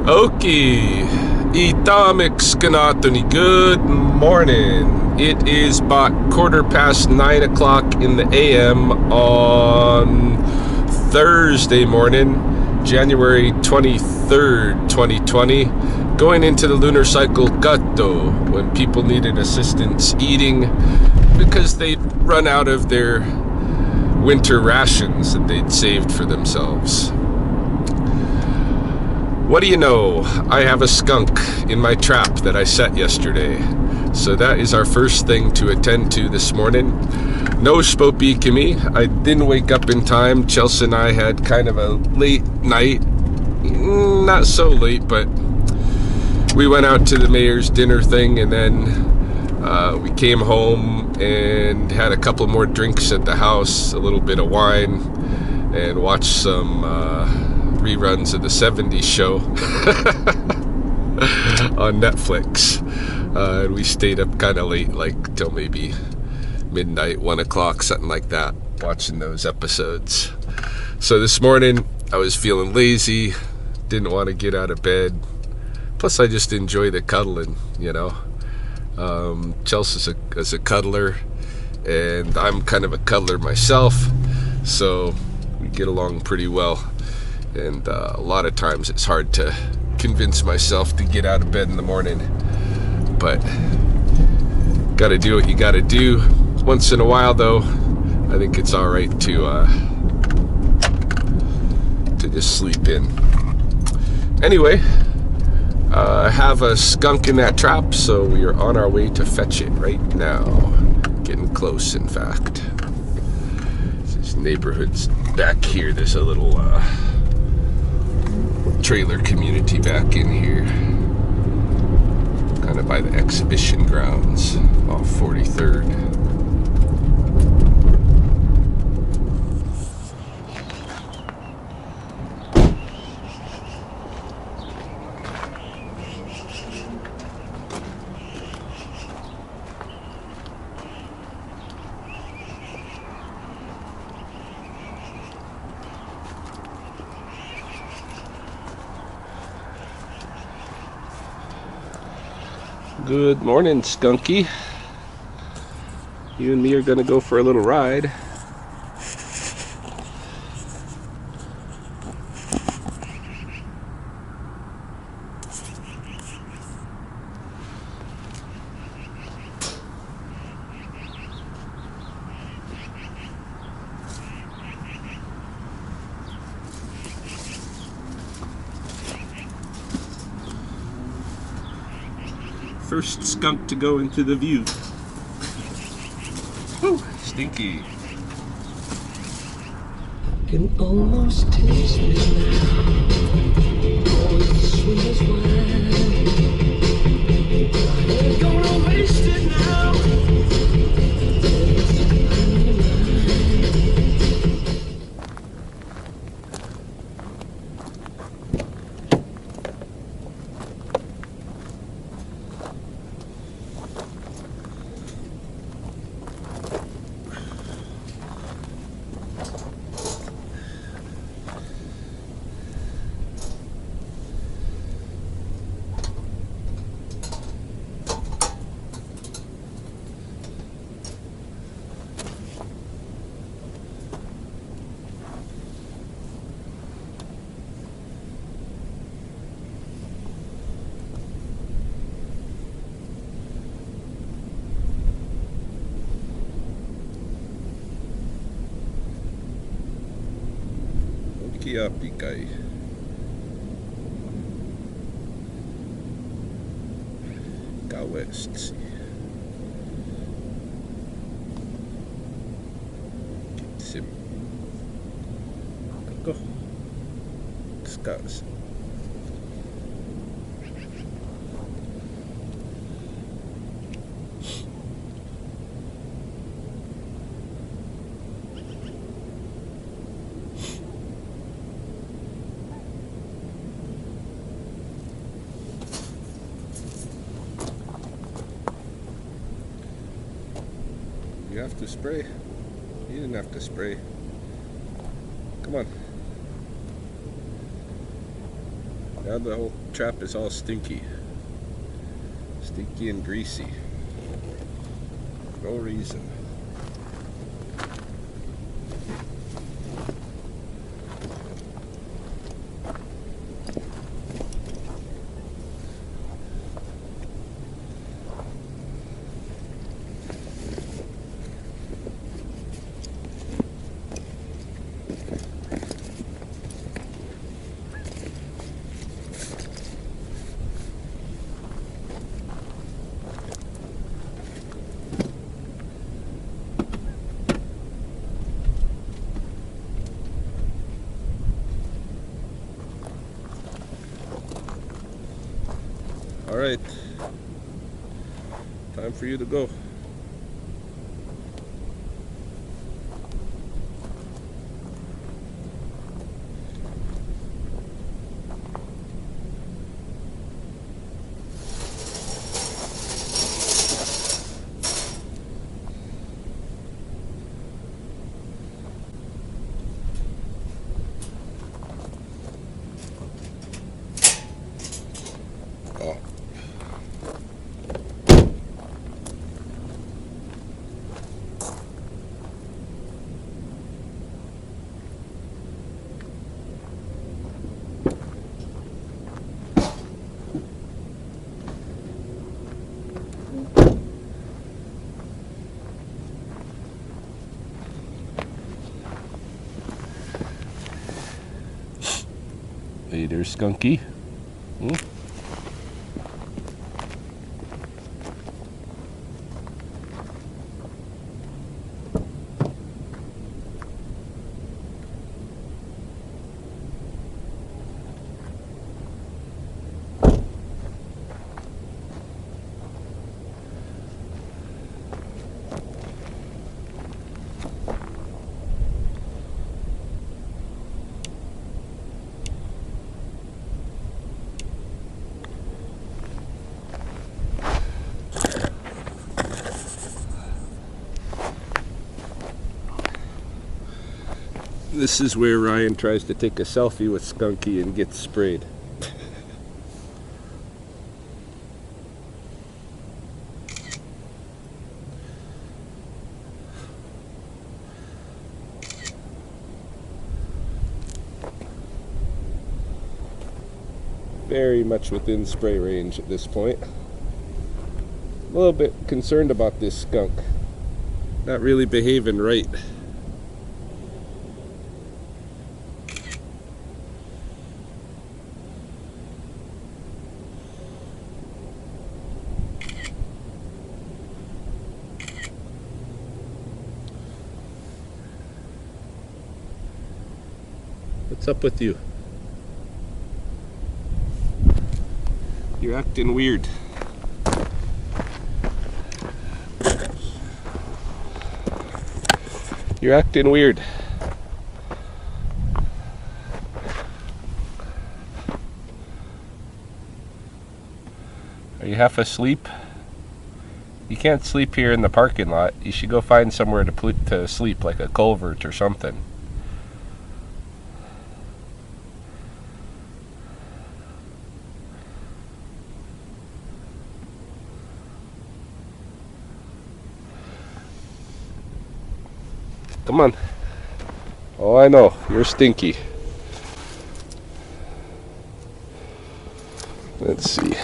Okay, Itamik Skanatoni, good morning. It is about 9:15 in the AM on Thursday morning, January 23rd, 2020, going into the lunar cycle Gato, when people needed assistance eating because they'd run out of their winter rations that they'd saved for themselves. What do you know? I have a skunk in my trap that I set yesterday. So that is our first thing to attend to this morning. No Sspopiikimi. I didn't wake up in time. Chelsea and I had kind of a late night. Not so late, but we went out to the mayor's dinner thing, and then we came home and had a couple more drinks at the house, a little bit of wine, and watched some reruns of the 70s show on Netflix. And we stayed up kind of late, like till maybe midnight, 1 o'clock, something like that, watching those episodes. So this morning I was feeling lazy, didn't want to get out of bed. Plus I just enjoy the cuddling, you know. Chelsea's a cuddler, and I'm kind of a cuddler myself, so we get along pretty well. And a lot of times it's hard to convince myself to get out of bed in the morning, but gotta do what you gotta do. Once in a while though, I think it's all right to just sleep in. Anyway, I have a skunk in that trap, so we are on our way to fetch it right now. Getting close, in fact. This neighborhood's back here. There's a little trailer community back in here, kind of by the exhibition grounds off 43rd. Good morning, Skunky. You and me are gonna go for a little ride. First skunk to go into the view. Whew, stinky. Can almost taste it now. Oh, it's sweet as wine. Ain't gonna waste it now. Sspopiikimi. Go west. Sim. Go. Skunks. You have to spray. You didn't have to spray. Come on. Now the whole trap is all stinky. Stinky and greasy. No reason. All right, time for you to go. Oh. Hey there, Skunky. This is where Ryan tries to take a selfie with Skunky and gets sprayed. Very much within spray range at this point. A little bit concerned about this skunk. Not really behaving right. What's up with you? You're acting weird. You're acting weird. Are you half asleep? You can't sleep here in the parking lot. You should go find somewhere to sleep, like a culvert or something. Come on. Oh, I know. You're stinky. Let's see.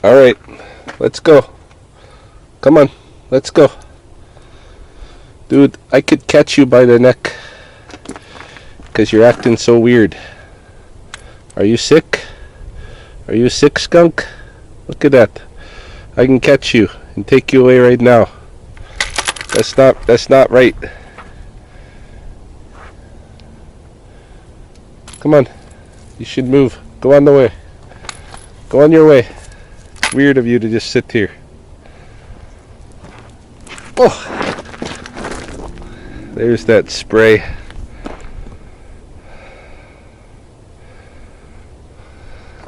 All right. Let's go. Come on. Let's go. Dude, I could catch you by the neck because you're acting so weird. Are you sick? Are you sick, skunk? Look at that. I can catch you and take you away right now. That's not right. Come on. You should move. Go on the way. Go on your way. Weird of you to just sit here. Oh. There's that spray.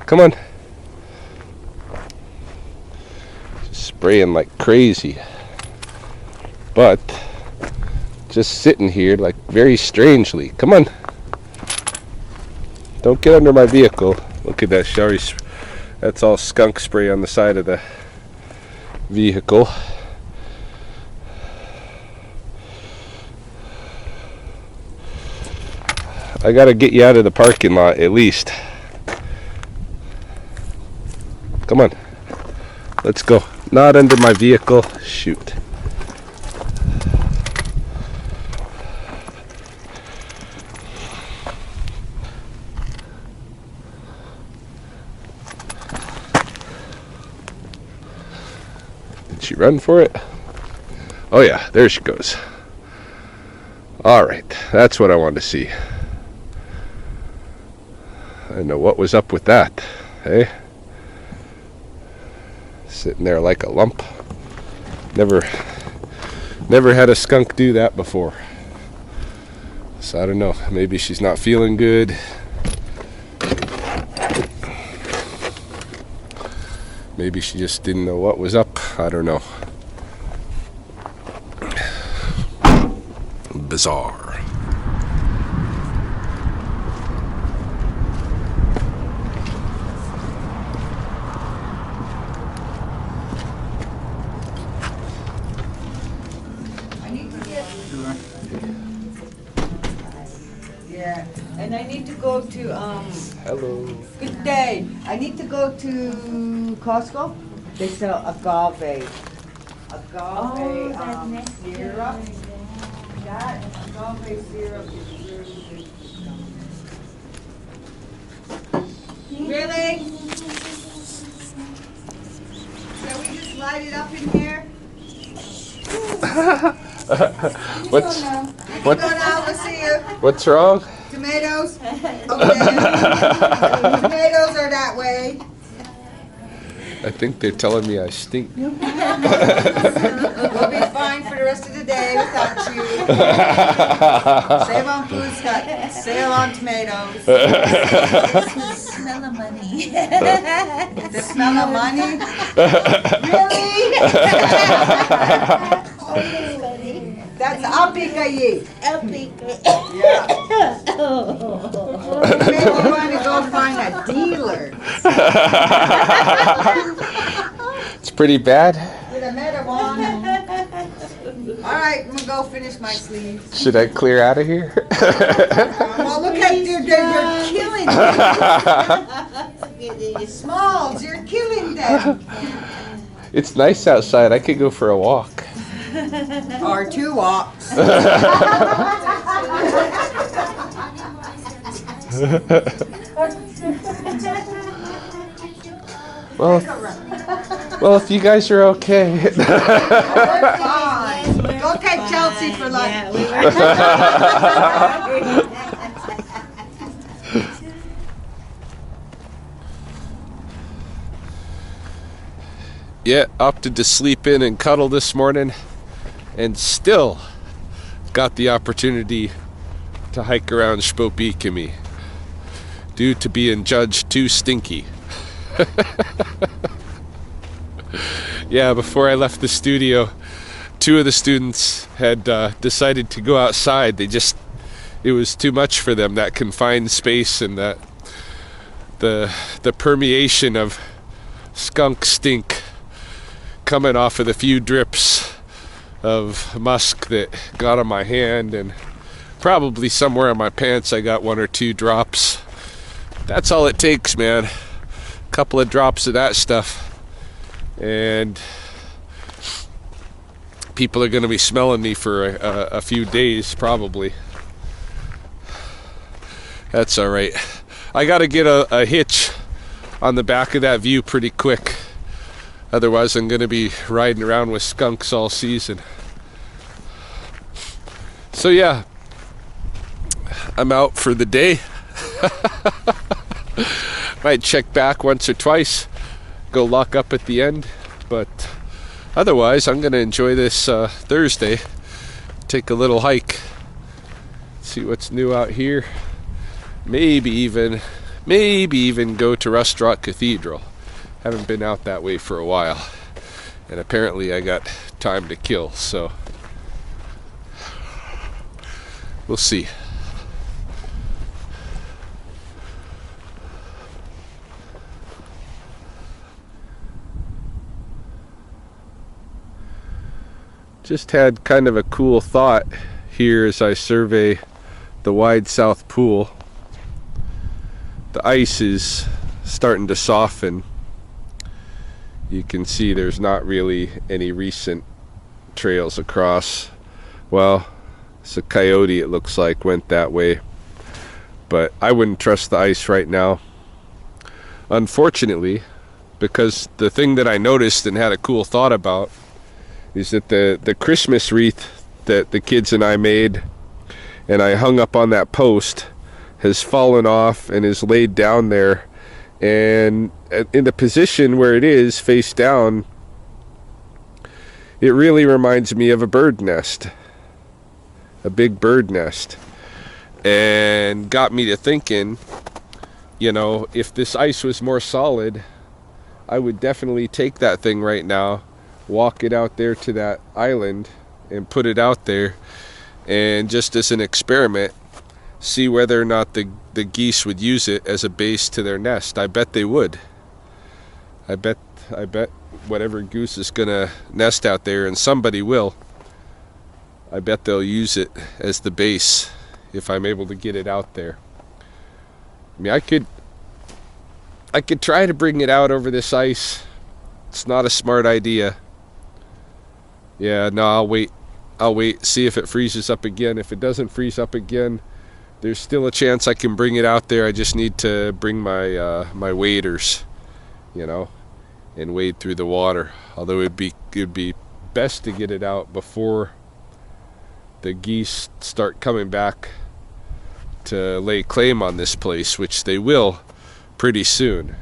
Come on. Just spraying like crazy. but just sitting here like very strangely. Come on. Don't get under my vehicle. Look at that shower. That's all skunk spray on the side of the vehicle. I gotta get you out of the parking lot at least. Come on. Let's go. Not under my vehicle. Shoot. Did she run for it? Oh yeah, there she goes. All right, that's what I wanted to see. I don't know what was up with that, hey? Sitting there like a lump. Never had a skunk do that before. So I don't know, maybe she's not feeling good. Maybe she just didn't know what was up. I don't know. Bizarre. Yeah, and I need to go to, Hello. good day. I need to go to Costco. They sell agave. Agave syrup. That agave syrup is really good. Really? Shall we just light it up in here? What's Go now, we'll see you. what's wrong? Tomatoes? Okay. Tomatoes are that way. I think they're telling me I stink. We'll be fine for the rest of the day without you. Save on food, sale on tomatoes. Smell of money. The smell of money? Really? That's Sspopiikimi. Yeah. Maybe you want to go find a dealer. It's pretty bad. With a metal on. All right, I'm going to go finish my sleeves. Should I clear out of here? Well, look at they're killing them. Smalls, you're killing them. It's nice outside. I could go for a walk. Or 2 walks. Well, if you guys are okay. We're fine. Go take Chelsea for lunch. Yeah, opted to sleep in and cuddle this morning, and still got the opportunity to hike around Sspopiikimi due to being judged too stinky. Yeah, before I left the studio, 2 of the students had decided to go outside. It was too much for them, that confined space and that the permeation of skunk stink coming off of the few drips of musk that got on my hand, and probably somewhere on my pants I got 1 or 2 drops. That's all it takes, man. A couple of drops of that stuff and people are going to be smelling me for a few days probably. That's all right. I got to get a hitch on the back of that view pretty quick. Otherwise, I'm going to be riding around with skunks all season. So yeah, I'm out for the day. Might check back once or twice, go lock up at the end, but otherwise I'm going to enjoy this Thursday. Take a little hike, see what's new out here. Maybe even go to Restaurant Cathedral. Haven't been out that way for a while, and apparently I got time to kill, so We'll see. Just had kind of a cool thought here as I survey the wide South Pool. The ice is starting to soften. You can see there's not really any recent trails across. Well, it's a coyote, it looks like, went that way. But I wouldn't trust the ice right now. Unfortunately, because the thing that I noticed and had a cool thought about is that the Christmas wreath that the kids and I made and I hung up on that post has fallen off and is laid down there, and in the position where it is face down, it really reminds me of a bird nest, a big bird nest, and got me to thinking, you know, if this ice was more solid, I would definitely take that thing right now, walk it out there to that island and put it out there, and just as an experiment, see whether or not the geese would use it as a base to their nest. I bet they would. I bet whatever goose is gonna nest out there, and somebody will, I bet they'll use it as the base if I'm able to get it out there. I mean, I could try to bring it out over this ice. It's not a smart idea. Yeah, no, I'll wait, see if it freezes up again. If it doesn't freeze up again, there's still a chance I can bring it out there. I just need to bring my my waders, you know, and wade through the water. Although it'd be best to get it out before the geese start coming back to lay claim on this place, which they will pretty soon.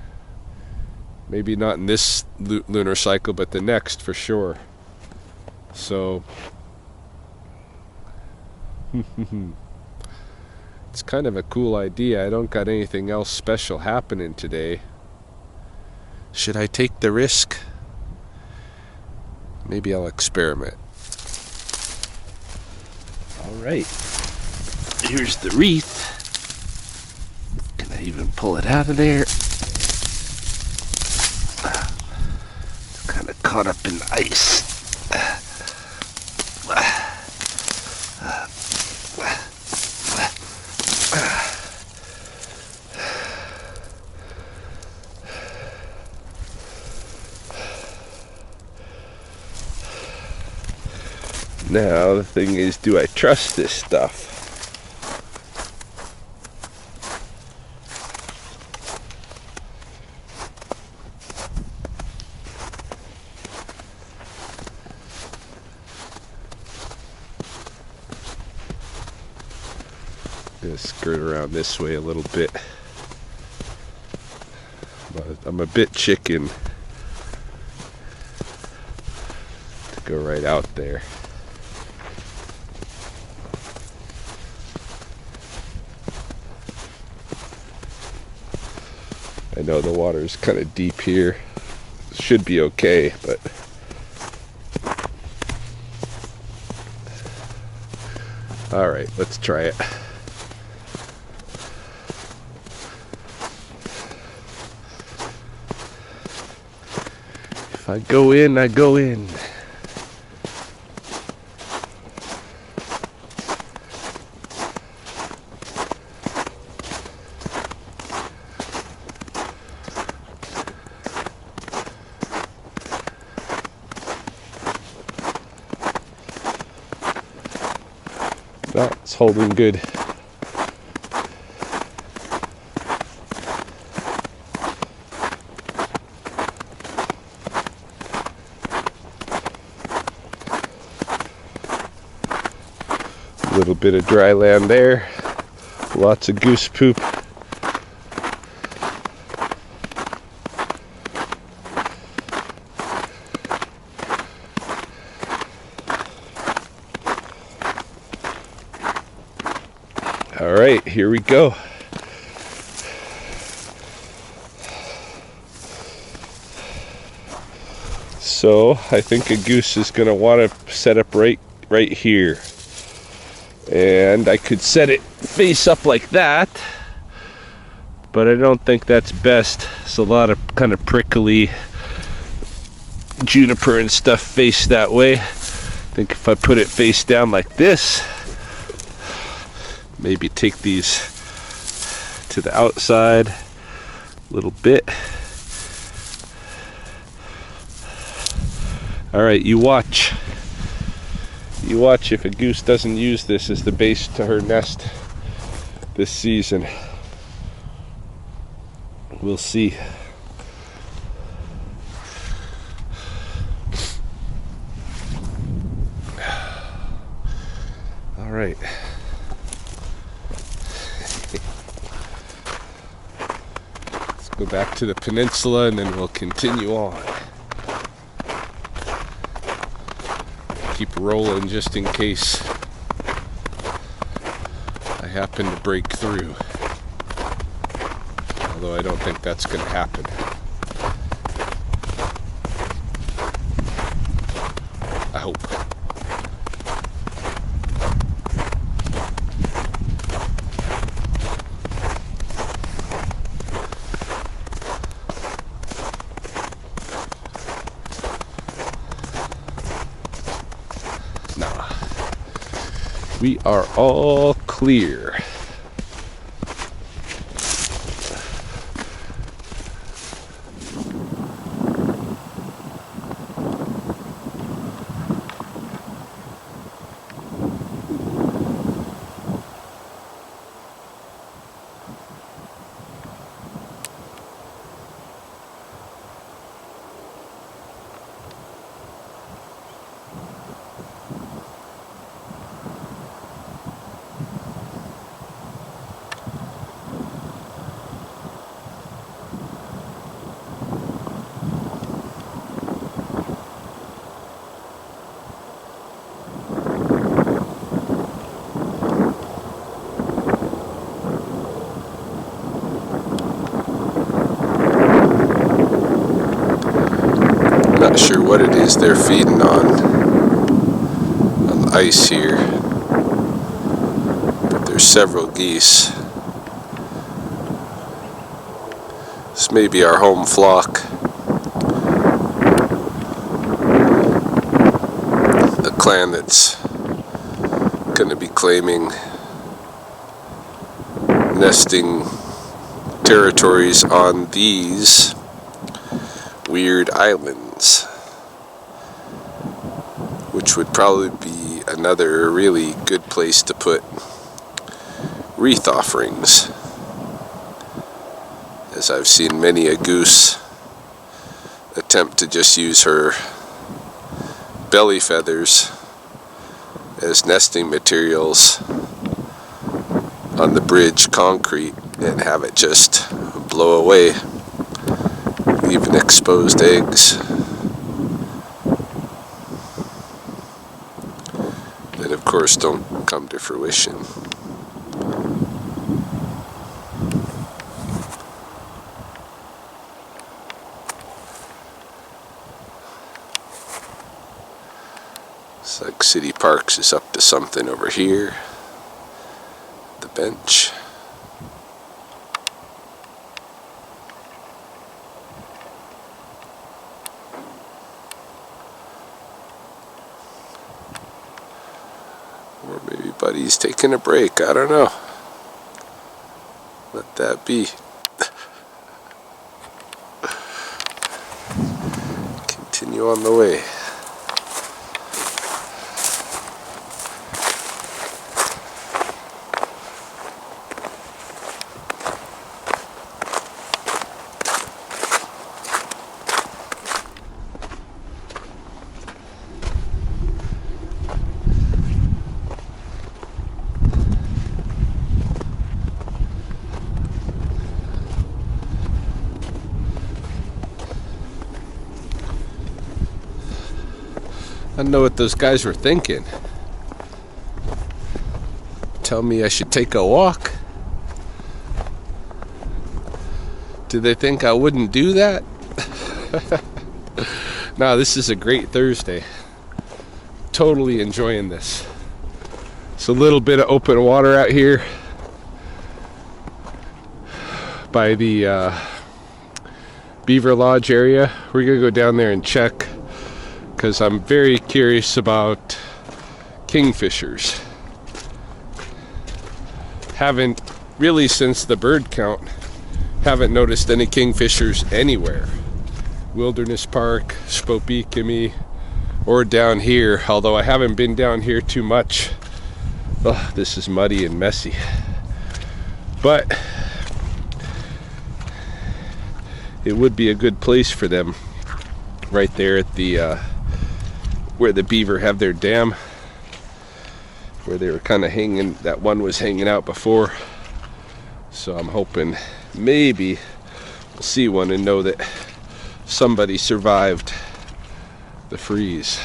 Maybe not in this lunar cycle, but the next for sure. So it's kind of a cool idea. I don't got anything else special happening today. Should I take the risk? Maybe I'll experiment. All right, here's the wreath. Can I even pull it out of there? It's kind of caught up in the ice. Now the thing is, do I trust this stuff? I'm gonna skirt around this way a little bit. I'm a bit chicken to go right out there. I know the water's kind of deep here. Should be okay, but all right, let's try it. If I go in, I go in. It's holding good. A little bit of dry land there. Lots of goose poop. All right, here we go. So I think a goose is going to want to set up right here. And I could set it face up like that, but I don't think that's best. It's a lot of kind of prickly juniper and stuff face that way. I think if I put it face down like this, maybe take these to the outside a little bit. All right, you watch. You watch if a goose doesn't use this as the base to her nest this season. We'll see. All right. Let's go back to the peninsula and then we'll continue on. Keep rolling just in case I happen to break through. Although I don't think that's going to happen. I hope. We are all clear. Not sure what it is they're feeding on the ice here, but there's several geese. This may be our home flock. The clan that's going to be claiming nesting territories on these weird islands, which would probably be another really good place to put wreath offerings, as I've seen many a goose attempt to just use her belly feathers as nesting materials on the bridge concrete and have it just blow away, leaving exposed eggs that of course don't come to fruition. It's like City Parks is up to something over here, the bench. Or maybe Buddy's taking a break, I don't know. Let that be. Continue on the way. I don't know what those guys were thinking. Tell me I should take a walk. Did they think I wouldn't do that? No, this is a great Thursday. Totally enjoying this. It's a little bit of open water out here by the Beaver Lodge area. We're gonna go down there and check because I'm very curious about kingfishers. Haven't really, since the bird count, haven't noticed any kingfishers anywhere. Wilderness Park, Sspopiikimi, or down here, although I haven't been down here too much. Oh, this is muddy and messy. But it would be a good place for them right there at the where the beaver have their dam, where they were kind of hanging, that one was hanging out before. So I'm hoping maybe we'll see one and know that somebody survived the freeze.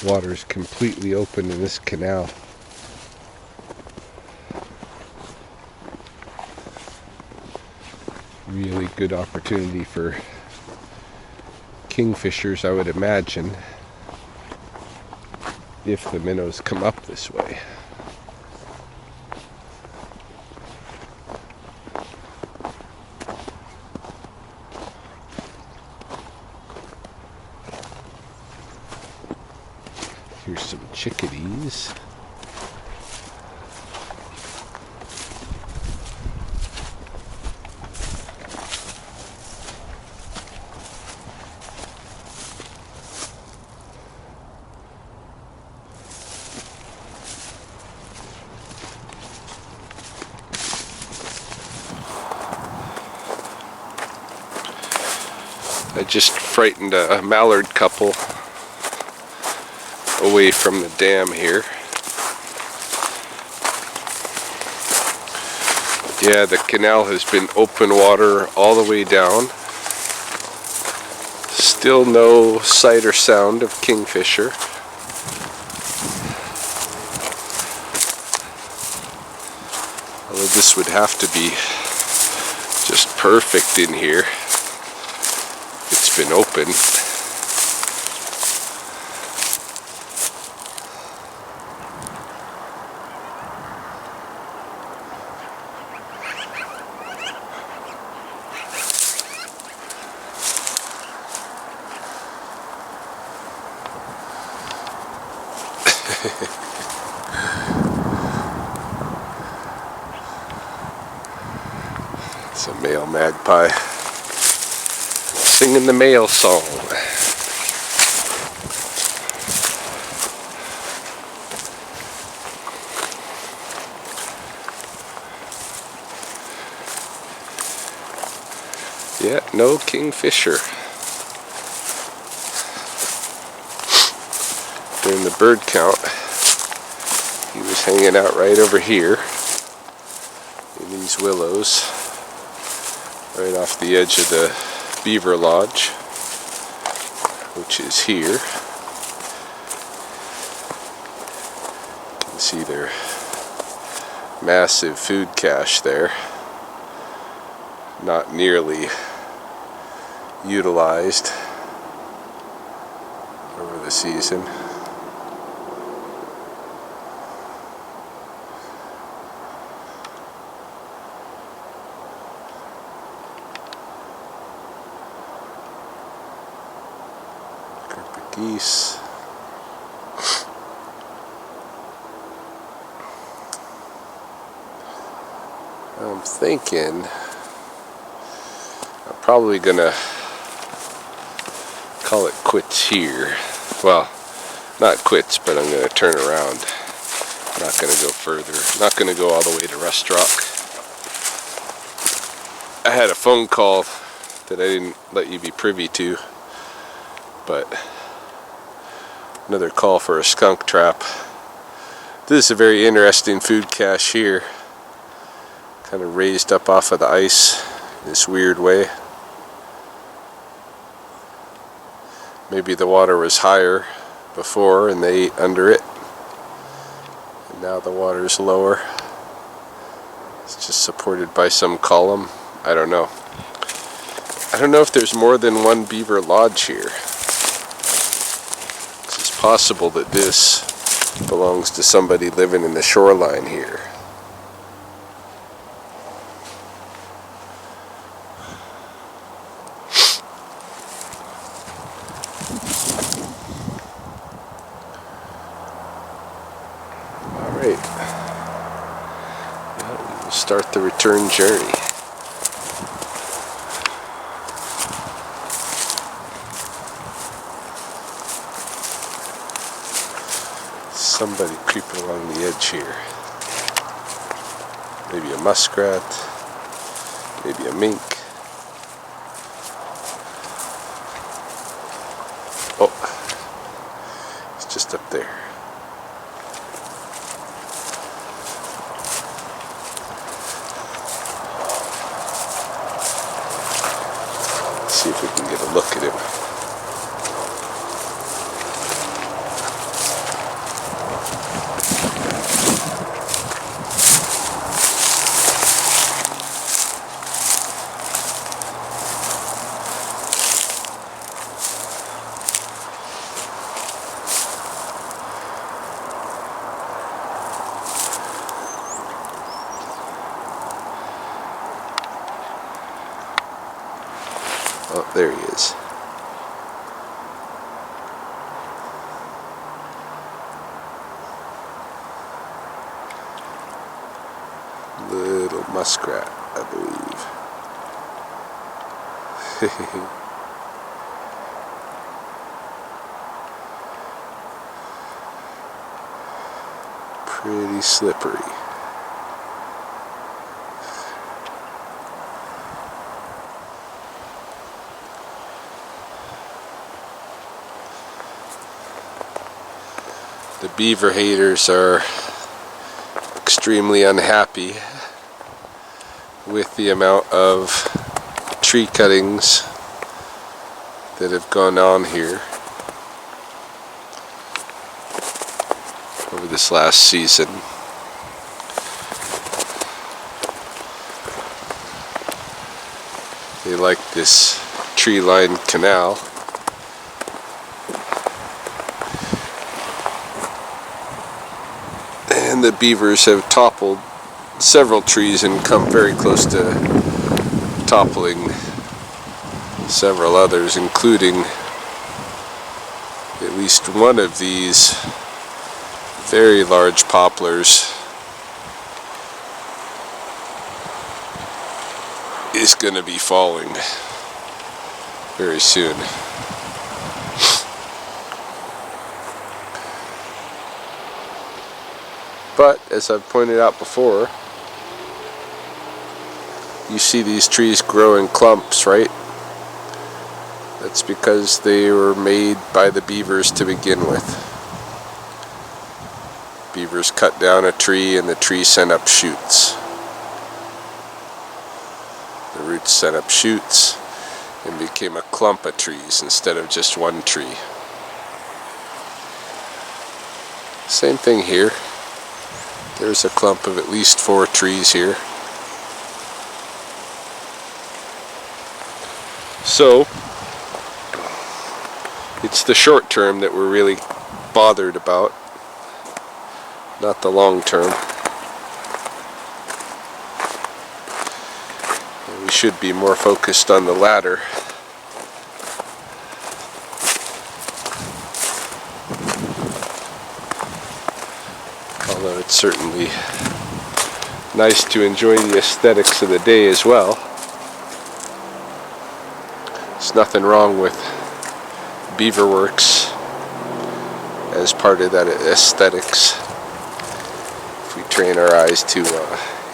Water is completely open in this canal. Really good opportunity for kingfishers, I would imagine, if the minnows come up this way. Here's some chickadees. I just frightened a mallard couple away from the dam here. Yeah, the canal has been open water all the way down. Still no sight or sound of kingfisher. Although this would have to be just perfect in here. It's been open. It's a male magpie singing the male song. Yeah, no kingfisher. During the bird count, he was hanging out right over here in these willows, right off the edge of the Beaver Lodge, which is here. You can see their massive food cache there, not nearly utilized over the season. Geese. I'm thinking I'm probably gonna call it quits here. Well, not quits, but I'm gonna turn around. I'm not gonna go further. I'm not gonna go all the way to Rust Rock. I had a phone call that I didn't let you be privy to, but another call for a skunk trap. This is a very interesting food cache here. Kind of raised up off of the ice in this weird way. Maybe the water was higher before and they ate under it. Now the water's lower. It's just supported by some column. I don't know. I don't know if there's more than one beaver lodge here. It's possible that this belongs to somebody living in the shoreline here. Alright. Well, we will start the return journey. Somebody creeping along the edge here. Maybe a muskrat, maybe a mink. Oh, it's just up there. Let's see if we can get a look at him. Oh, there he is. Little muskrat, I believe. Pretty slippery. The beaver haters are extremely unhappy with the amount of tree cuttings that have gone on here over this last season. They like this tree-lined canal. And the beavers have toppled several trees and come very close to toppling several others, including at least one of these very large poplars is going to be falling very soon. But, as I've pointed out before, you see these trees grow in clumps, right? That's because they were made by the beavers to begin with. Beavers cut down a tree and the tree sent up shoots. The roots sent up shoots and became a clump of trees instead of just one tree. Same thing here. There's a clump of at least 4 trees here. So, it's the short term that we're really bothered about, not the long term. And we should be more focused on the latter. Although it's certainly nice to enjoy the aesthetics of the day as well. There's nothing wrong with beaverworks as part of that aesthetics if we train our eyes to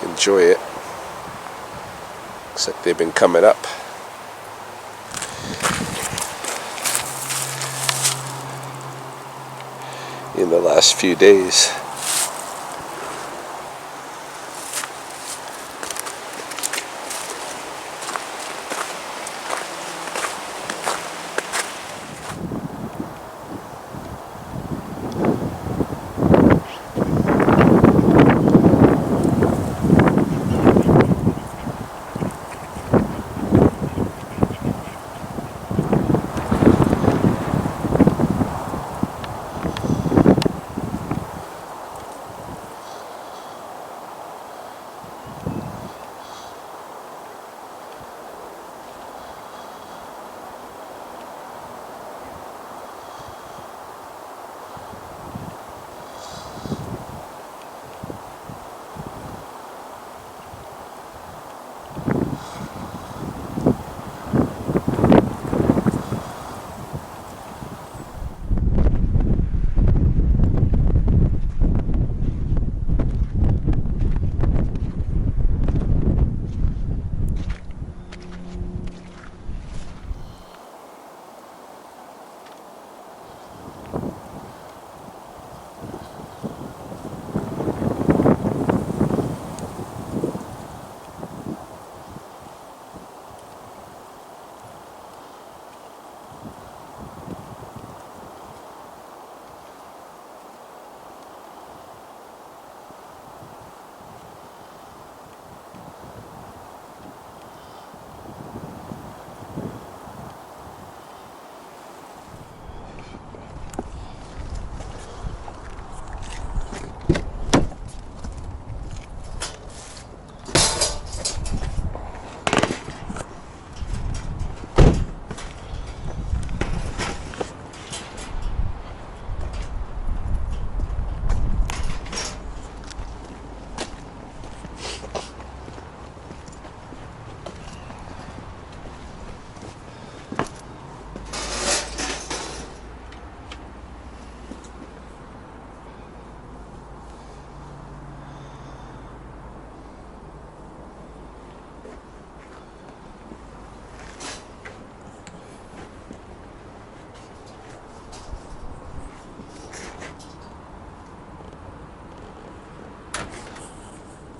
enjoy it. Except they've been coming up. In the last few days.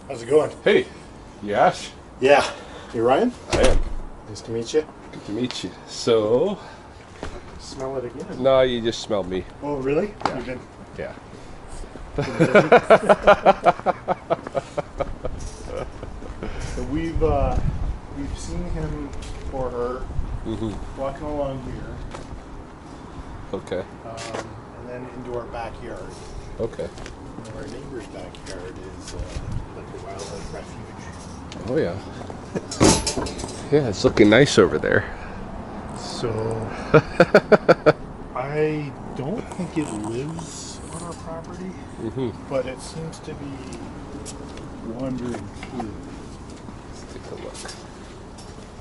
How's it going? Hey, Yash. Yeah. You Ryan? I am. Nice to meet you. Good to meet you. So, Smell it again. no, you just smelled me. Oh, really? Yeah. You've been Yeah. so we've seen him or her walking along here, Okay. and then into our backyard. Okay. And our neighbor's backyard is like a wildlife refuge. Oh yeah. Yeah, it's looking nice over there. So I don't think it lives on our property, but it seems to be wandering through. Let's take a look.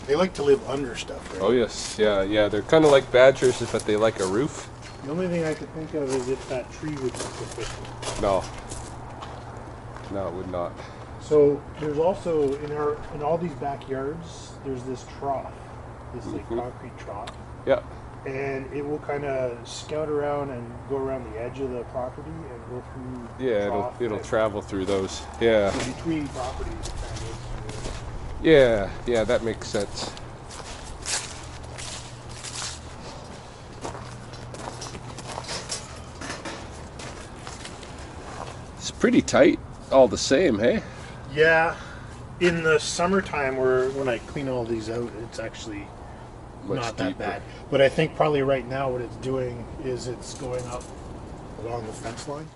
They like to live under stuff, right? Oh yes, yeah. They're kind of like badgers, but they like a roof. The only thing I could think of is if that tree would be sufficient. No, it would not. So there's also in all these backyards, there's this trough, this like concrete trough, Yeah. and it will kind of scout around and go around the edge of the property and go through. The Yeah, trough it'll and- travel through those. Yeah. So between properties, it kind of goes through. Yeah, that makes sense. It's pretty tight all the same, hey? Yeah, in the summertime, when I clean all these out, it's actually Much not that deeper. bad. But I think probably right now what it's doing is it's going up along the fence line.